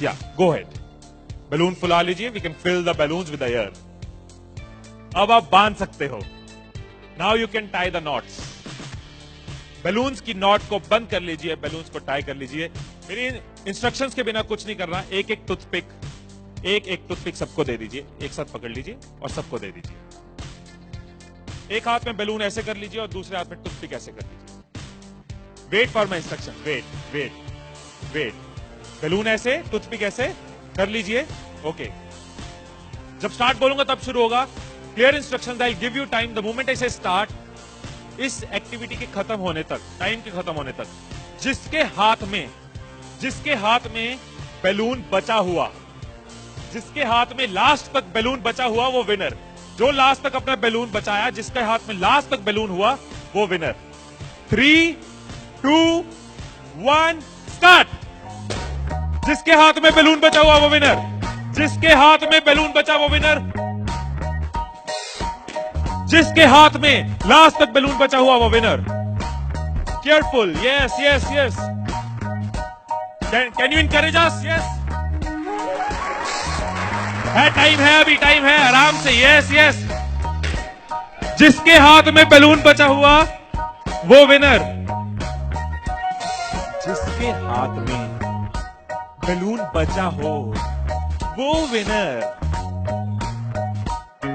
या गो head, balloon फुला लीजिए, we can fill the balloons with air. अब आप बांध सकते हो। Now you can tie the knots. Balloons की नॉट को बंद कर लीजिए, बैलून्स को टाई कर लीजिए। मेरी इंस्ट्रक्शंस के बिना कुछ नहीं करना। एक एक टूथपिक सबको दे दीजिए, एक साथ पकड़ लीजिए और सबको दे दीजिए। एक हाथ में बैलून ऐसे कर लीजिए और दूसरे हाथ में टूथपिक ऐसे कर लीजिए। Wait for my instruction, wait. Balloon ऐसे, टूथपिक ऐसे कर लीजिए। ओके, जब स्टार्ट बोलूंगा तब शुरू होगा। Clear instruction, I give you time. The moment I से स्टार्ट, इस एक्टिविटी के खत्म होने तक, टाइम के खत्म होने तक, जिसके हाथ में बैलून बचा हुआ, जिसके हाथ में लास्ट तक बैलून बचा हुआ, वो विनर। जो लास्ट तक अपना बैलून बचाया, जिसके हाथ में लास्ट तक बैलून हुआ, वो विनर। 3, 2, 1 स्टार्ट। जिसके हाथ में बैलून बचा हुआ वो विनर, जिसके हाथ में बैलून बचा वो विनर, जिसके हाथ में लास्ट तक बैलून बचा हुआ वो winner. Careful, yes yes yes. Can you encourage us? Yes, है, टाइम है, अभी टाइम है, आराम से। Yes yes. जिसके हाथ में बैलून बचा हुआ वो विनर, जिसके हाथ में बैलून बचा हो वो विनर।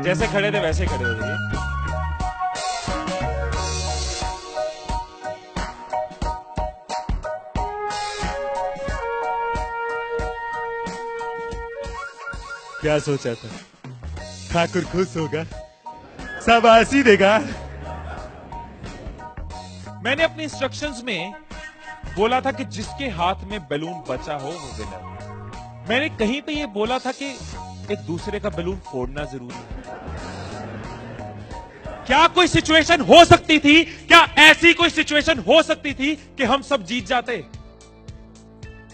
जैसे खड़े थे वैसे खड़े हो जाइए। क्या सोचा था? ठाकुर खुश होगा, शाबाशी देगा। मैंने अपने इंस्ट्रक्शंस में बोला था कि जिसके हाथ में बैलून बचा हो वो विनर। मैंने कहीं पे ये बोला था कि एक दूसरे का बैलून फोड़ना जरूरी है। क्या कोई सिचुएशन हो सकती थी, क्या ऐसी कोई सिचुएशन हो सकती थी कि हम सब जीत जाते?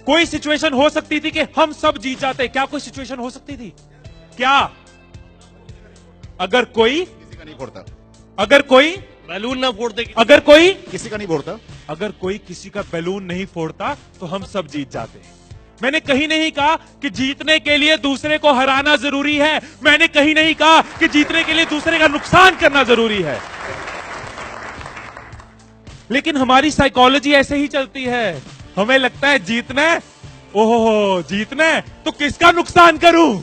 कोई सिचुएशन हो सकती थी कि हम सब जीत जाते? क्या कोई सिचुएशन हो सकती थी? क्या? अगर कोई किसी का नहीं फोड़ता, अगर कोई बैलून ना फोड़ते, अगर कोई किसी का नहीं फोड़ता, अगर कोई किसी का बैलून नहीं फोड़ता तो हम सब जीत जाते। मैंने कहीं नहीं कहा कि जीतने के लिए दूसरे को हराना जरूरी है। मैंने कहीं नहीं कहा कि जीतने के लिए दूसरे का नुकसान करना जरूरी है। लेकिन हमारी साइकोलॉजी ऐसे ही चलती है। हमें लगता है जीतना है, ओहो जीतना है तो किसका नुकसान करूं।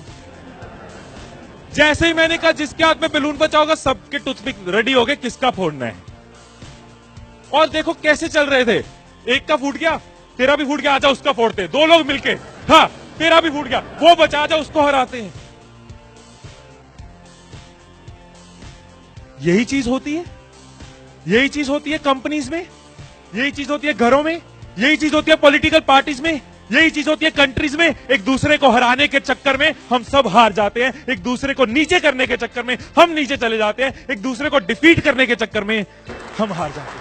जैसे ही मैंने कहा जिसके हाथ में बैलून बचा होगा, सबके टूथपिक रेडी हो गए किसका फोड़ना है। और देखो कैसे चल रहे थे। एक का फूट गया, तेरा भी फूट गया, आजा उसका फोड़ते। दो लोग मिलके, हाँ तेरा भी फूट गया, वो बचा, आजा उसको हराते हैं। यही चीज होती है, यही चीज होती है कंपनीज में, यही चीज होती है घरों में, यही चीज होती है पॉलिटिकल पार्टीज में, यही चीज होती है कंट्रीज में। एक दूसरे को हराने के चक्कर में हम सब हार जाते हैं, एक दूसरे को नीचे करने के चक्कर में हम नीचे चले जाते हैं, एक दूसरे को डिफीट करने के चक्कर में हम हार जाते हैं।